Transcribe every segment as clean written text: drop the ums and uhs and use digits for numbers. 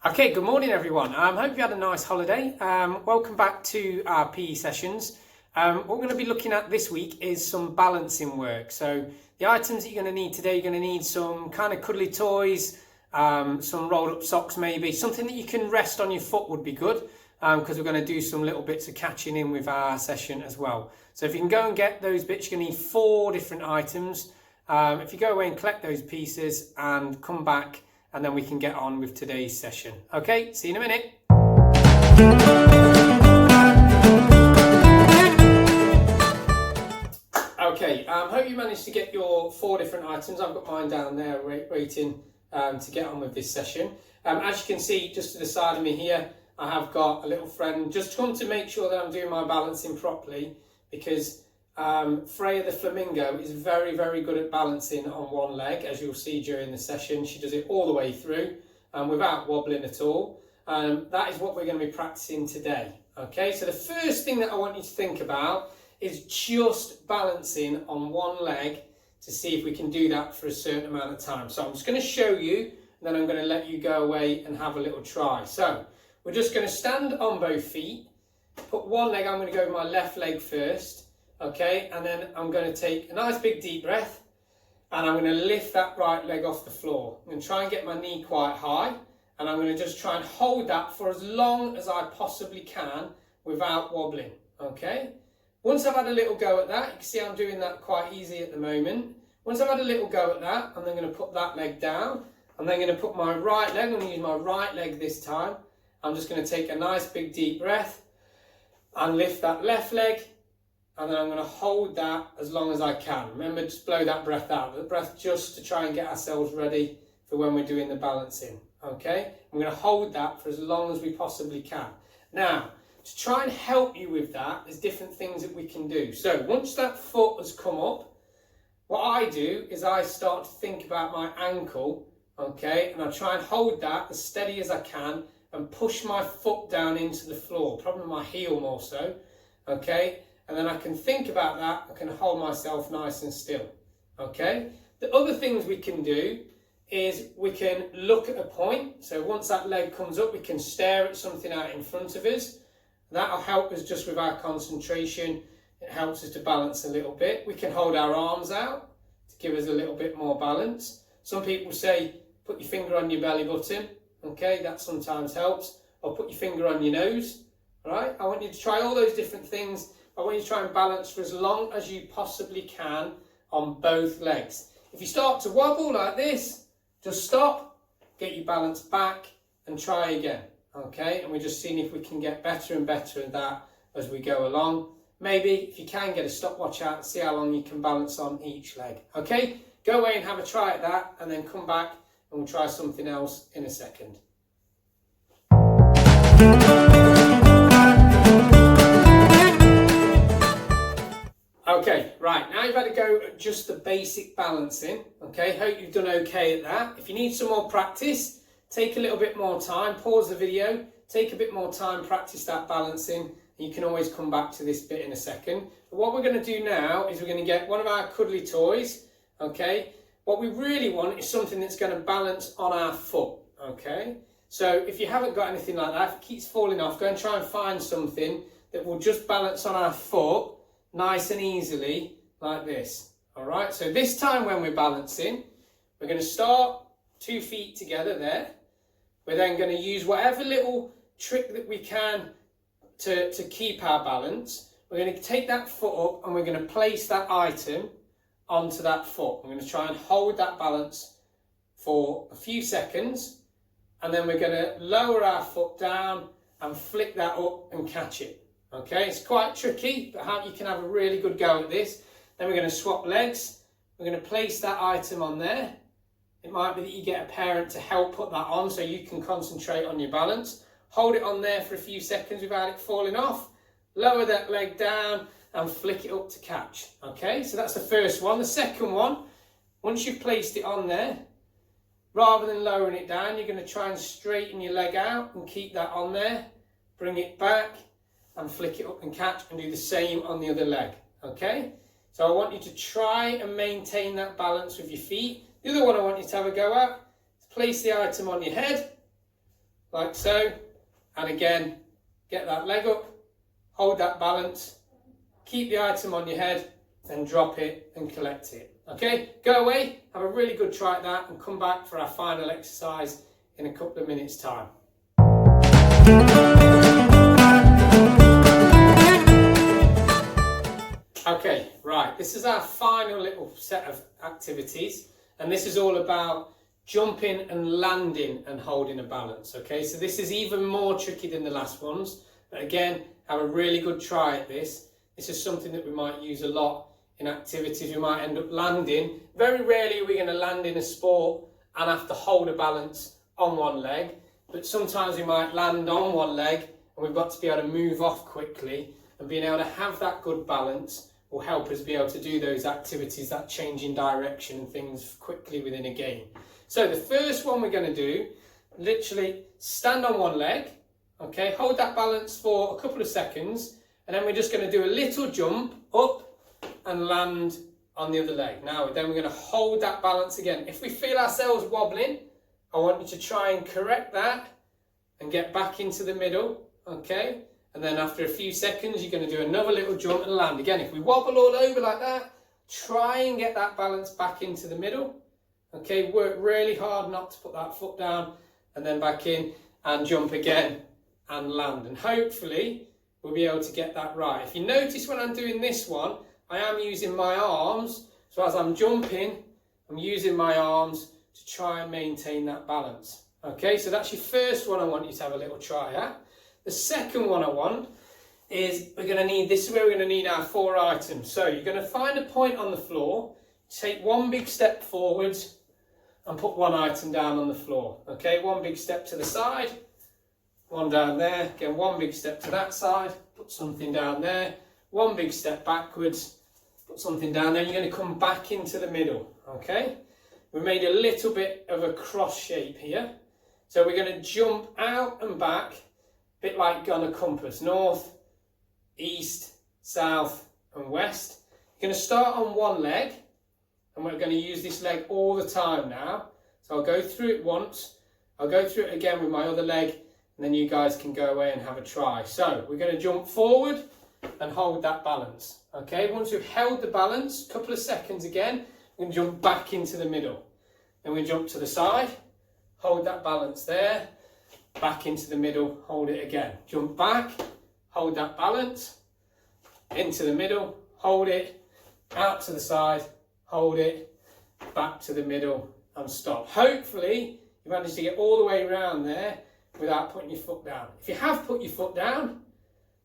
Okay, good morning everyone. Hope you had a nice holiday. Welcome back to our PE sessions. What we're going to be looking at this week is some balancing work. So the items that you're going to need today, you're going to need some kind of cuddly toys, some rolled up socks maybe, something that you can rest on your foot would be good, because we're going to do some little bits of catching in with our session as well. So if you can go and get those bits, you're going to need 4 different items. If you go away and collect those pieces and come back, and then we can get on with today's session. Okay, see you in a minute. Okay, hope you managed to get your 4 different items. I've got mine down there waiting to get on with this session. As you can see, just to the side of me here, I have got a little friend just come to make sure that I'm doing my balancing properly, because Freya the Flamingo is very, very good at balancing on one leg, as you'll see during the session. She does it all the way through without wobbling at all. That is what we're going to be practicing today. Okay, so the first thing that I want you to think about is just balancing on one leg to see if we can do that for a certain amount of time. So I'm just going to show you, and then I'm going to let you go away and have a little try. So we're just going to stand on both feet, put one leg, I'm going to go with my left leg first. Okay, and then I'm going to take a nice big deep breath, and I'm going to lift that right leg off the floor. I'm going to try and get my knee quite high, and I'm going to just try and hold that for as long as I possibly can without wobbling. Okay, once I've had a little go at that, you can see I'm doing that quite easy at the moment. Once I've had a little go at that, I'm then going to put that leg down. I'm then going to put my right leg, I'm going to use my right leg this time. I'm just going to take a nice big deep breath and lift that left leg. And then I'm going to hold that as long as I can. Remember, just blow that breath out. The breath just to try and get ourselves ready for when we're doing the balancing. Okay? I'm going to hold that for as long as we possibly can. Now, to try and help you with that, there's different things that we can do. So once that foot has come up, what I do is I start to think about my ankle. Okay? And I try and hold that as steady as I can and push my foot down into the floor. Probably my heel more so. Okay? And then I can think about that, I can hold myself nice and still, okay? The other things we can do is we can look at a point. So once that leg comes up, we can stare at something out in front of us. That'll help us just with our concentration. It helps us to balance a little bit. We can hold our arms out to give us a little bit more balance. Some people say, put your finger on your belly button, okay? That sometimes helps. Or put your finger on your nose, all right? I want you to try all those different things. I want you to try and balance for as long as you possibly can on both legs. If you start to wobble like this, just stop, get your balance back and try again. Okay, and we're just seeing if we can get better and better at that as we go along. Maybe if you can get a stopwatch out and see how long you can balance on each leg. Okay, go away and have a try at that, and then come back and we'll try something else in a second. Okay, right, now you've had to go at just the basic balancing, okay? Hope you've done okay at that. If you need some more practice, take a little bit more time, pause the video, take a bit more time, practice that balancing, and you can always come back to this bit in a second. But what we're going to do now is we're going to get one of our cuddly toys, okay? What we really want is something that's going to balance on our foot, okay? So if you haven't got anything like that, if it keeps falling off, go and try and find something that will just balance on our foot nice and easily like this. All right, so this time when we're balancing, we're going to start 2 feet together there. We're then going to use whatever little trick that we can to keep our balance. We're going to take that foot up and we're going to place that item onto that foot. We're going to try and hold that balance for a few seconds, and then we're going to lower our foot down and flick that up and catch it. Okay, it's quite tricky, but you can have a really good go at this. Then we're going to swap legs. We're going to place that item on there. It might be that you get a parent to help put that on so you can concentrate on your balance. Hold it on there for a few seconds without it falling off. Lower that leg down and flick it up to catch. Okay, so that's the first one. The second one, once you've placed it on there, rather than lowering it down, you're going to try and straighten your leg out and keep that on there. Bring it back and flick it up and catch, and do the same on the other leg. Okay, So I want you to try and maintain that balance with your feet. The other one I want you to have a go at is place the item on your head, like so, and again, get that leg up, hold that balance, keep the item on your head, then drop it and collect it. Okay, go away, have a really good try at that, and come back for our final exercise in a couple of minutes' time. Okay, right, this is our final little set of activities, and this is all about jumping and landing and holding a balance. Okay, so this is even more tricky than the last ones, but again, have a really good try at this. This is something that we might use a lot in activities. We might end up landing. Very rarely are we going to land in a sport and have to hold a balance on one leg, but sometimes we might land on one leg and we've got to be able to move off quickly, and being able to have that good balance will help us be able to do those activities, that change in direction and things quickly within a game. So the first one we're going to do, literally stand on one leg, okay, hold that balance for a couple of seconds, and then we're just going to do a little jump up and land on the other leg. Now then we're going to hold that balance again. If we feel ourselves wobbling, I want you to try and correct that and get back into the middle, okay? And then after a few seconds, you're going to do another little jump and land. Again, if we wobble all over like that, try and get that balance back into the middle. Okay, work really hard not to put that foot down, and then back in and jump again and land. And hopefully we'll be able to get that right. If you notice when I'm doing this one, I am using my arms. So as I'm jumping, I'm using my arms to try and maintain that balance. Okay, so that's your first one I want you to have a little try at. The second one I want is we're going to need, this is where we're going to need our 4 items. So you're going to find a point on the floor, take one big step forwards and put one item down on the floor. Okay, one big step to the side, one down there, again one big step to that side, put something down there, one big step backwards, put something down there, and you're going to come back into the middle. Okay, we made a little bit of a cross shape here. So we're going to jump out and back, a bit like on a compass, north, east, south and west. You're going to start on one leg, and we're going to use this leg all the time now. So I'll go through it once, I'll go through it again with my other leg, and then you guys can go away and have a try. So we're going to jump forward and hold that balance. Okay, once we've held the balance, a couple of seconds again, we're going to jump back into the middle. Then we jump to the side, hold that balance there, back into the middle, hold it again. Jump back, hold that balance, into the middle, hold it, out to the side, hold it, back to the middle and stop. Hopefully you managed to get all the way around there without putting your foot down. If you have put your foot down,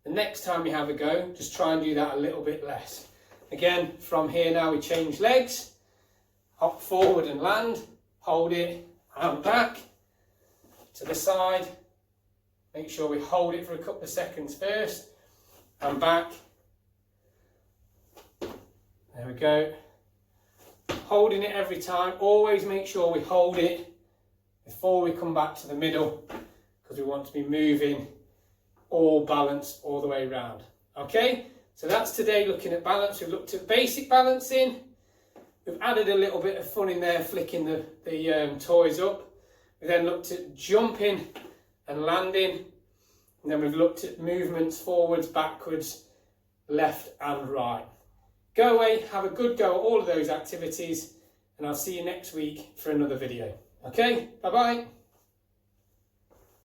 the next time you have a go, just try and do that a little bit less. Again, from here now we change legs, hop forward and land, hold it and back to the side. Make sure we hold it for a couple of seconds first and back. There we go. Holding it every time. Always make sure we hold it before we come back to the middle, because we want to be moving all balanced all the way around. Okay, so that's today looking at balance. We've looked at basic balancing. We've added a little bit of fun in there, flicking the toys up. We then looked at jumping and landing. And then we've looked at movements forwards, backwards, left and right. Go away, have a good go at all of those activities, and I'll see you next week for another video. Okay, bye-bye.